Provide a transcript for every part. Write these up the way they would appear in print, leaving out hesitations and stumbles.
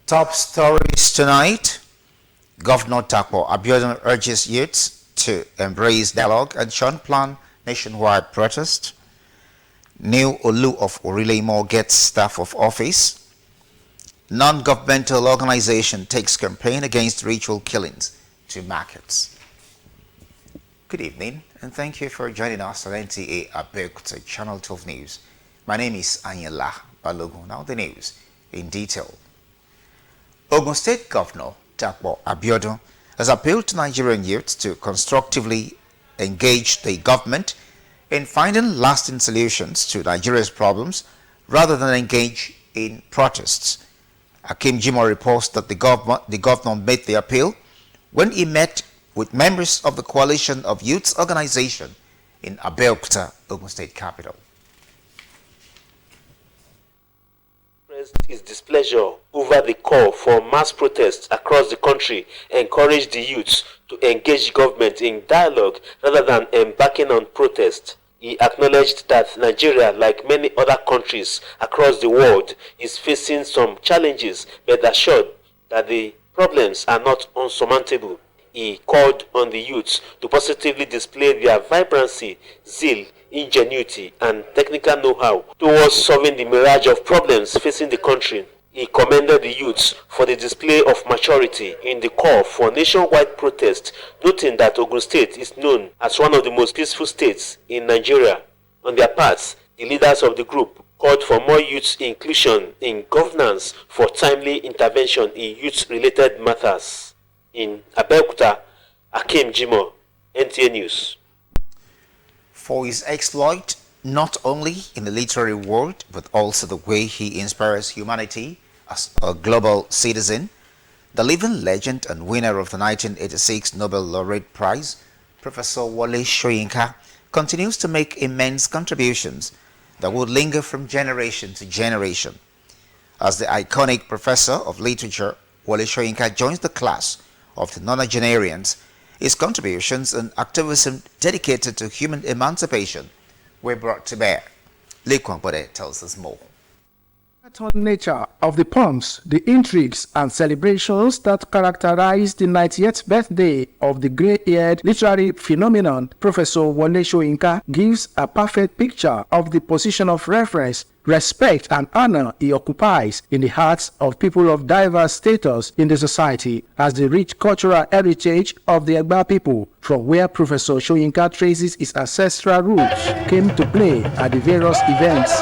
Top stories tonight. Governor Abeokuta urges youths to embrace dialogue and shun plan nationwide protest. New Olu of Orilemo gets staff of office. Non-governmental organization takes campaign against ritual killings to markets. Good evening and thank you for joining us on NTA Abeokuta Channel 12 News. My name is Anyala Balogun. Now the news in detail. Ogun State Governor Abeokuta has appealed to Nigerian youths to constructively engage the government in finding lasting solutions to Nigeria's problems rather than engage in protests. Hakeem Jimoh reports that the governor made the appeal when he met with members of the Coalition of Youths Organization in Abeokuta, Ogun State capital. His displeasure over the call for mass protests across the country encouraged the youths to engage government in dialogue rather than embarking on protest. He acknowledged that Nigeria, like many other countries across the world, is facing some challenges, but assured that the problems are not unsurmountable. He called on the youths to positively display their vibrancy, zeal, ingenuity, and technical know-how towards solving the mirage of problems facing the country. He commended the youths for the display of maturity in the call for nationwide protest, noting that Ogun State is known as one of the most peaceful states in Nigeria. On their part, the leaders of the group called for more youth inclusion in governance for timely intervention in youth-related matters. In Abeokuta, Hakeem Jimoh, NTA News. For his exploit, not only in the literary world, but also the way he inspires humanity as a global citizen, the living legend and winner of the 1986 Nobel Laureate Prize, Professor Wole Soyinka, continues to make immense contributions that would linger from generation to generation. As the iconic professor of literature, Wole Soyinka joins the class of the nonagenarians. His contributions and activism dedicated to human emancipation were brought to bear. Lekwan Bode tells us more. The nature of the poems, the intrigues and celebrations that characterize the 90th birthday of the grey-haired literary phenomenon, Professor Wole Soyinka gives a perfect picture of the position of reference, respect and honor he occupies in the hearts of people of diverse status in the society as the rich cultural heritage of the Egba people, from where Professor Soyinka traces his ancestral roots, came to play at the various events.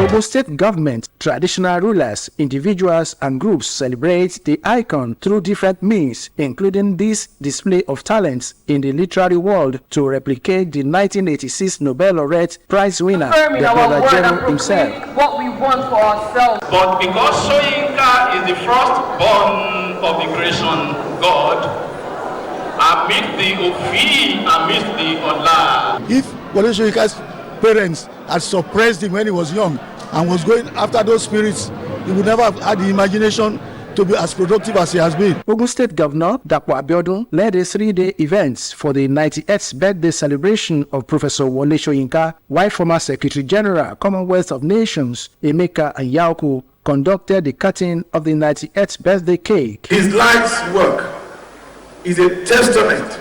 Ogun State government, traditional rulers, individuals and groups celebrate the icon through different means, including this display of talents in the literary world to replicate the 1986 Nobel Laureate Prize winner, the brother General himself. What we want for ourselves. But because Soyinka is the firstborn of the creation God, amidst the Ofi, amidst the Ola. If Wole Soyinka's parents had suppressed him when he was young and was going after those spirits, he would never have had the imagination to be as productive as he has been. Ogun State Governor Abeokuta led a 3-day event for the 98th birthday celebration of Professor Wole Soyinka, while former Secretary General, Commonwealth of Nations, Emeka Anyaoku, conducted the cutting of the 98th birthday cake. His life's work is a testament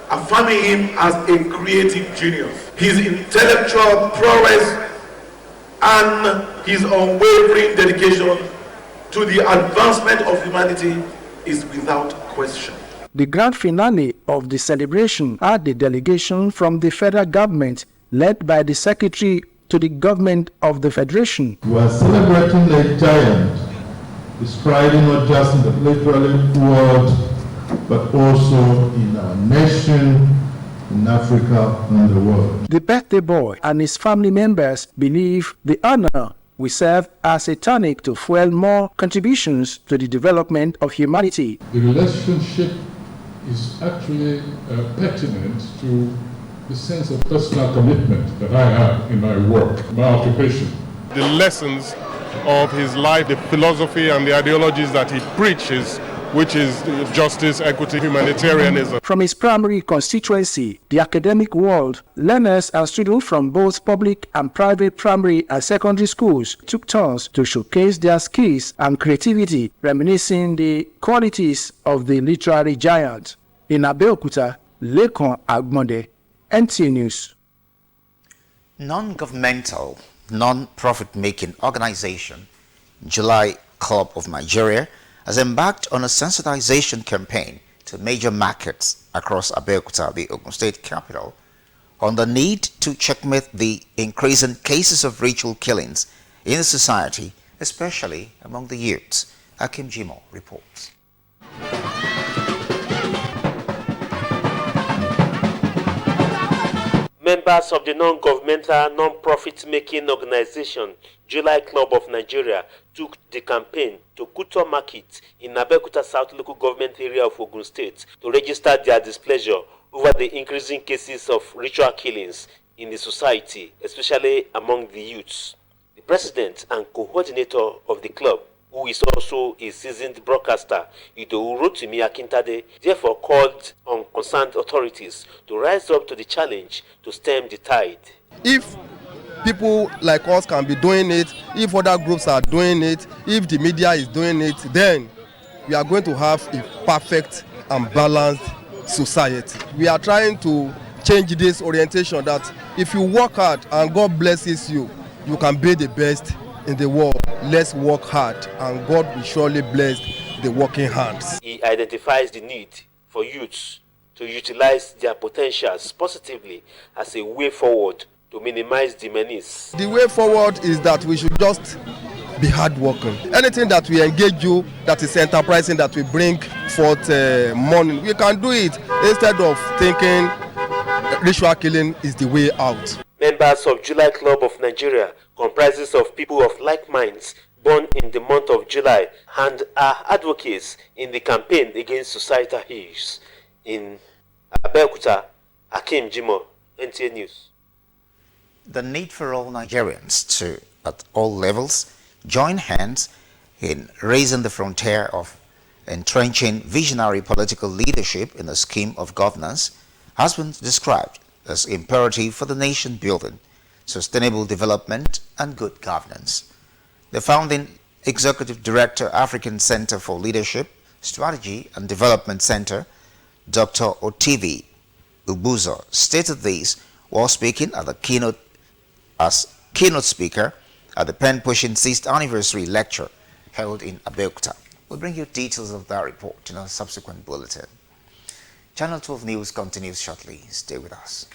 affirming him as a creative genius. His intellectual prowess and his unwavering dedication to the advancement of humanity is without question. The grand finale of the celebration had the delegation from the federal government led by the Secretary to the Government of the Federation. We are celebrating a giant, striding not just in the literary world, but also in our nation, in Africa and the world. The birthday boy and his family members believe the honor will serve as a tonic to fuel more contributions to the development of humanity. The relationship is actually pertinent to the sense of personal commitment that I have in my work, my occupation. The lessons of his life, the philosophy and the ideologies that he preaches which is justice, equity, humanitarianism. From his primary constituency, the academic world, learners and students from both public and private primary and secondary schools took turns to showcase their skills and creativity, reminiscing the qualities of the literary giant. In Abeokuta, Lekon Agmonde, NTA News. Non-governmental, non-profit-making organization, July Club of Nigeria, has embarked on a sensitization campaign to major markets across Abeokuta, the Ogun State capital, on the need to checkmate the increasing cases of ritual killings in the society, especially among the youths. Hakim Jimo reports. Members of the non-governmental, non-profit-making organization July Club of Nigeria took the campaign to Kuto Market in Abeokuta South local government area of Ogun State to register their displeasure over the increasing cases of ritual killings in the society, especially among the youths. The president and coordinator of the club, who is also a seasoned broadcaster, Idowu Rotimi Akintade, therefore called on concerned authorities to rise up to the challenge to stem the tide. If people like us can be doing it, if other groups are doing it, if the media is doing it, then we are going to have a perfect and balanced society. We are trying to change this orientation that if you work hard and God blesses you, you can be the best in the world. Let's work hard and God will surely bless the working hands. He identifies the need for youths to utilize their potentials positively as a way forward to minimize the menace. The way forward is that we should just be hardworking. Anything that we engage you that is enterprising, that we bring forth money, we can do it instead of thinking ritual killing is the way out. Members of July Club of Nigeria comprises of people of like minds born in the month of July and are advocates in the campaign against societal ills. In Abeokuta, Hakim Jimo, NTA News. The need for all Nigerians to, at all levels, join hands in raising the frontier of entrenching visionary political leadership in a scheme of governance has been described as imperative for the nation building, sustainable development, and good governance. The founding Executive Director, African Center for Leadership, Strategy and Development Center, Dr. Otivi Ubuzo, stated this while speaking at the keynote speaker at the Pen-Pushing 6th Anniversary Lecture held in Abeokuta. We'll bring you details of that report in a subsequent bulletin. Channel 12 News continues shortly. Stay with us.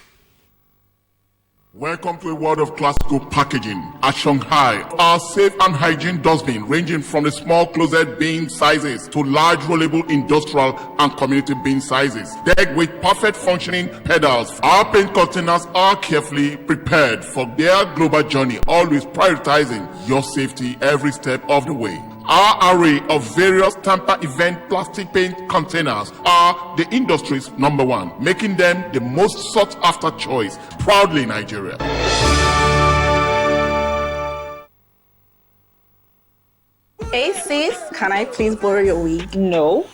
Welcome to a world of classical packaging. At Shanghai, our safe and hygiene dustbin ranging from the small closet bin sizes to large rollable industrial and community bin sizes. Decked with perfect functioning pedals, our paint containers are carefully prepared for their global journey, always prioritizing your safety every step of the way. Our array of various Tampa event plastic paint containers are the industry's #1, making them the most sought after choice. Proudly Nigeria. Hey sis, can I please borrow your wig? No,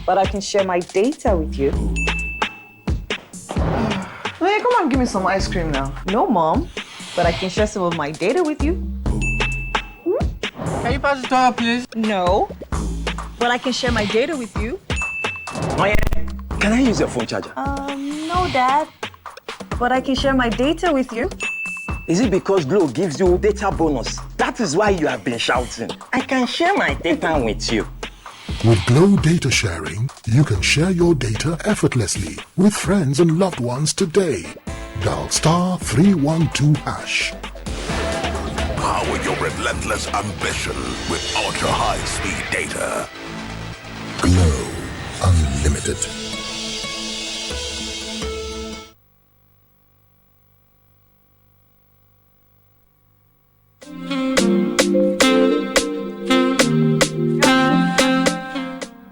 but I can share my data with you. Hey, come on, give me some ice cream now. No, mom, but I can share some of my data with you. Can you pass the door, please? No, but I can share my data with you. Maya, can I use your phone charger? No, Dad, but I can share my data with you. Is it because Glo gives you data bonus? That is why you have been shouting. I can share my data with you. With Glo Data Sharing, you can share your data effortlessly with friends and loved ones today. Dial *312#. Power your relentless ambition with ultra-high-speed data. Glo Unlimited.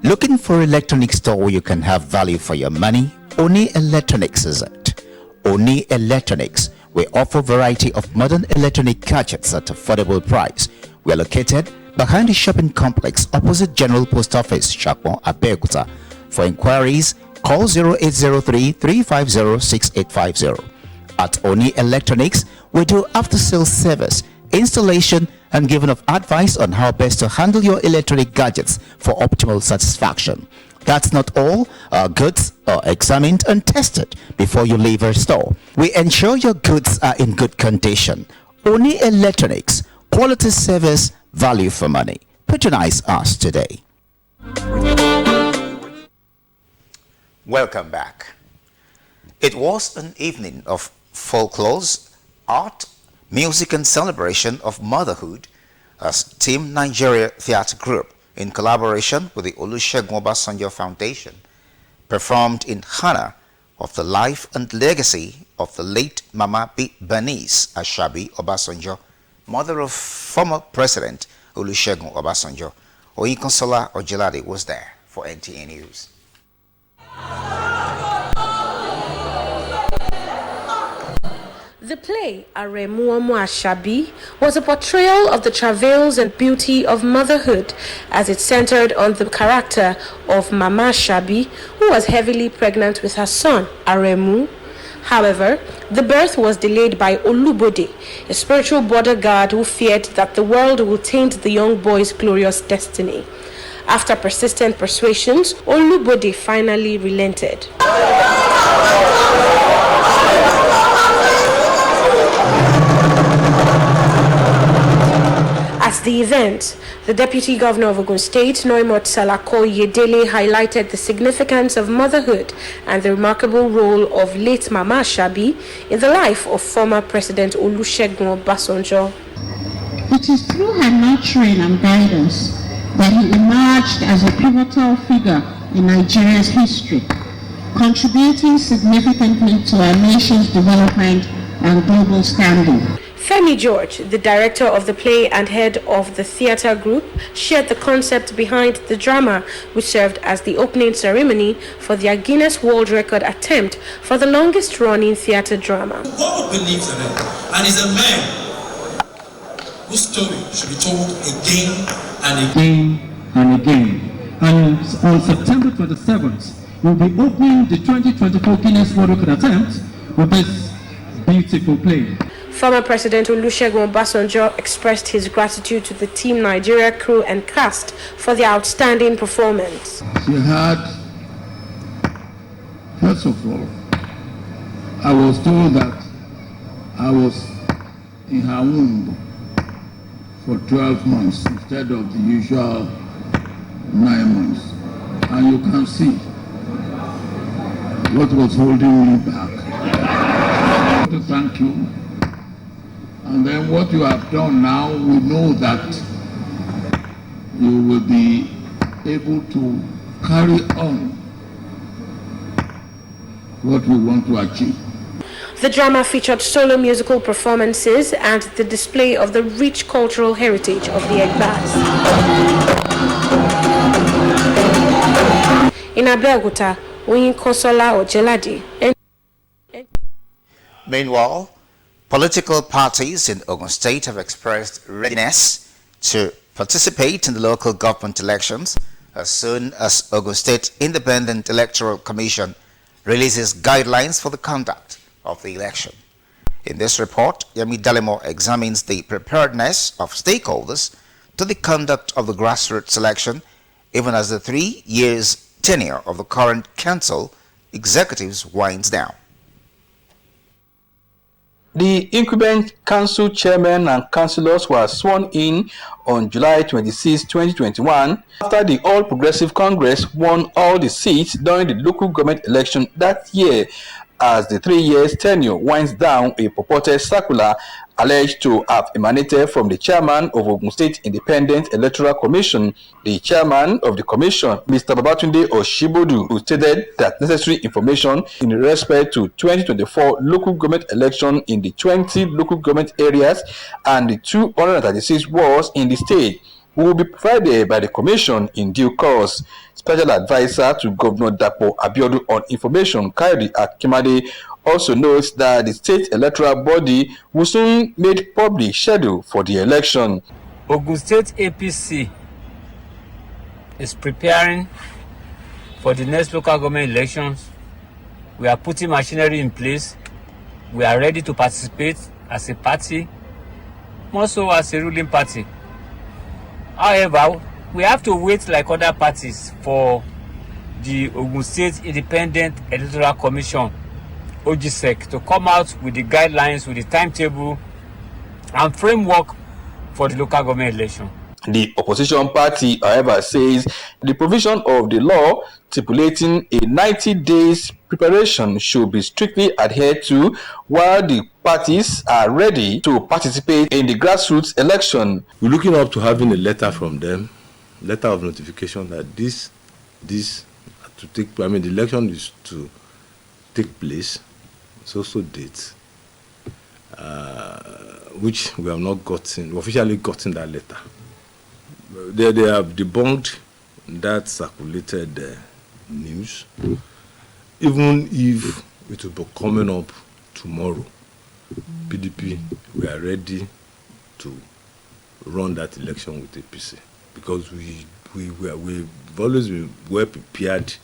Looking for an electronics store where you can have value for your money? Oni Electronics is it. Oni Electronics. We offer variety of modern electronic gadgets at affordable price. We are located behind the shopping complex opposite General Post Office, NTA Abeokuta. For inquiries, call 0803 350 6850. At Oni Electronics, we do after-sales service, installation, and giving of advice on how best to handle your electronic gadgets for optimal satisfaction. That's not all. Our goods are examined and tested before you leave our store. We ensure your goods are in good condition. Oni Electronics, quality service, value for money. Patronize us today. Welcome back. It was an evening of folklores, art, music, and celebration of motherhood as Team Nigeria Theatre Group, in collaboration with the Olusegun Obasanjo Foundation, performed in honor of the life and legacy of the late Mama Bernice Ashabi Obasanjo, mother of former President Olusegun Obasanjo. Oyinkansola Ojelade was there for NTA News. The play, Aremuomu Ashabi, was a portrayal of the travails and beauty of motherhood as it centered on the character of Mama Ashabi, who was heavily pregnant with her son, Aremu. However, the birth was delayed by Olubode, a spiritual border guard who feared that the world will taint the young boy's glorious destiny. After persistent persuasions, Olubode finally relented. At the event, the Deputy Governor of Ogun State, Noimot Salako Yedele, highlighted the significance of motherhood and the remarkable role of late Mama Ashabi in the life of former President Olusegun Obasanjo. It is through her nurturing and guidance that he emerged as a pivotal figure in Nigeria's history, contributing significantly to our nation's development and global standing. Femi George, the director of the play and head of the theatre group, shared the concept behind the drama, which served as the opening ceremony for their Guinness World Record attempt for the longest running theatre drama. God believes in it, and is a man whose story should be told again and again. And on September 27th, we'll be opening the 2024 Guinness World Record attempt with this beautiful play. Former President Olusegun Obasanjo expressed his gratitude to the Team Nigeria crew and cast for their outstanding performance. She had, first of all, I was told that I was in her womb for 12 months instead of the usual 9 months. And you can see what was holding me back. I want to thank you. And then what you have done now, we know that you will be able to carry on what we want to achieve. The drama featured solo musical performances and the display of the rich cultural heritage of the Egbas. In Abeokuta, Oyinkansola Ojelade. Meanwhile, political parties in Ogun State have expressed readiness to participate in the local government elections as soon as Ogun State Independent Electoral Commission releases guidelines for the conduct of the election. In this report, Yemi Dalemo examines the preparedness of stakeholders to the conduct of the grassroots election, even as the 3 years tenure of the current council executives winds down. The incumbent council chairman and councillors were sworn in on July 26, 2021, after the All Progressive Congress won all the seats during the local government election that year. As the 3 years tenure winds down, a purported circular alleged to have emanated from the chairman of Ogun State Independent Electoral Commission. The chairman of the commission, Mr. Babatunde Oshibodu, who stated that necessary information in respect to 2024 local government election in the 20 local government areas and the 236 wards in the state will be provided by the commission in due course. Special advisor to Governor Dapo Abiodun on information, Kayode Akimade, also notes that the state electoral body will soon make public schedule for the election. Ogun State APC is preparing for the next local government elections. We are putting machinery in place. We are ready to participate as a party, more so as a ruling party. However, we have to wait like other parties for the Ogun State Independent Electoral Commission, OGSEC, to come out with the guidelines, with the timetable and framework for the local government election. The opposition party, however, says the provision of the law stipulating a 90 days preparation should be strictly adhered to, while the parties are ready to participate in the grassroots election. We're looking up to having a letter from them, letter of notification that this to take. I mean, the election is to take place. It's also dates, which we have not gotten, officially gotten that letter. They have debunked that circulated news. Even if it will be coming up tomorrow, PDP, we are ready to run that election with APC because we've always been well prepared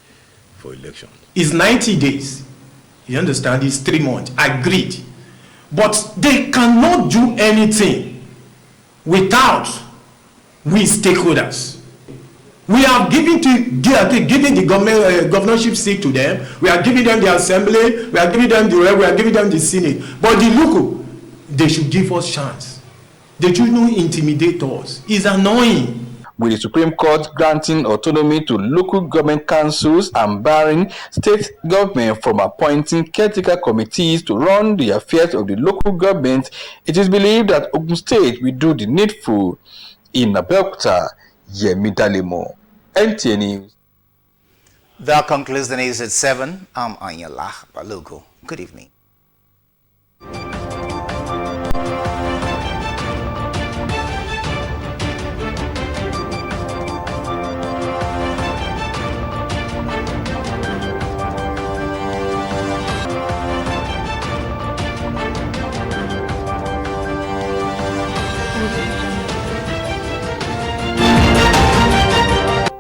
for election. It's 90 days. You understand? It's 3 months. Agreed. But they cannot do anything without we stakeholders. We are giving the government governorship seat to them. We are giving them the assembly. We are giving them the rep. We are giving them the senate. But the local, they should give us chance. They should not intimidate us. It's annoying. With the Supreme Court granting autonomy to local government councils and barring state government from appointing caretaker committees to run the affairs of the local government, it is believed that Ogun State will do the needful. In Abeokuta, Yemi Dalemo, NTA News. That concludes the news at 7. I'm Anyalah Balogo. Good evening.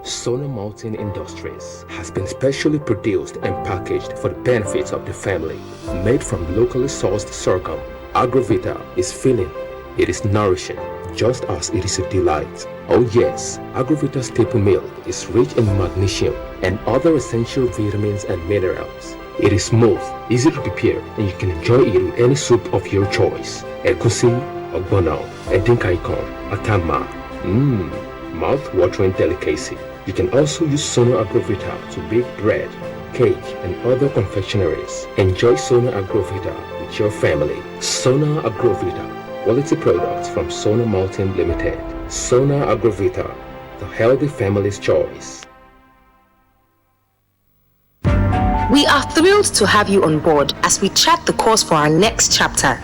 Sona Mountain Industries has been specially produced and packaged for the benefits of the family. Made from locally sourced sorghum, Agrovita is filling. It is nourishing, just as it is a delight. Oh yes, Agrovita staple milk is rich in magnesium and other essential vitamins and minerals. It is smooth, easy to prepare, and you can enjoy it with any soup of your choice. Egusi, ogbono, edinkaikon, akama. Mouth-watering delicacy. You can also use Sona Agrovita to bake bread, cake, and other confectionaries. Enjoy Sona Agrovita with your family. Sona Agrovita, quality products from Sona Mountain Limited. Sona Agrovita, the healthy family's choice. We are thrilled to have you on board as we chart the course for our next chapter.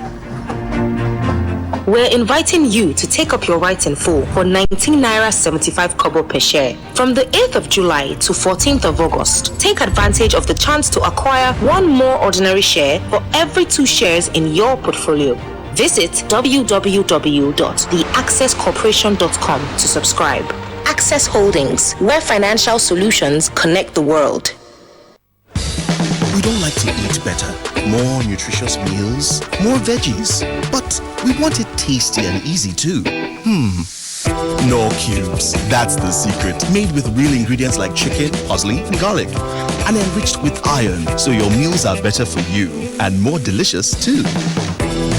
We're inviting you to take up your rights in full for 19 naira 75 kobo per share. From the 8th of July to 14th of August, take advantage of the chance to acquire one more ordinary share for every 2 shares in your portfolio. Visit www.theaccesscorporation.com to subscribe. Access Holdings, where financial solutions connect the world. We don't like to eat better, more nutritious meals, more veggies, but we want it tasty and easy too. Knorr Cubes, that's the secret. Made with real ingredients like chicken, parsley, and garlic, and enriched with iron, so your meals are better for you and more delicious too.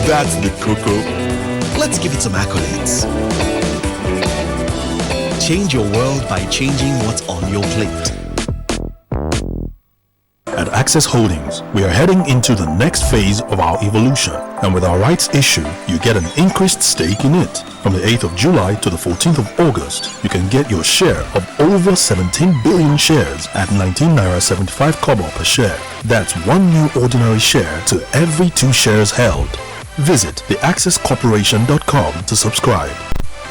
That's the cocoa. Let's give it some accolades. Change your world by changing what's on your plate. At Access Holdings, we are heading into the next phase of our evolution, and with our rights issue, you get an increased stake in it. From the 8th of July to the 14th of August, you can get your share of over 17 billion shares at 19 naira 75 kobo per share. That's one new ordinary share to every 2 shares held. Visit theaccesscorporation.com to subscribe.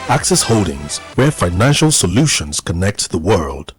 Access Holdings, where financial solutions connect the world.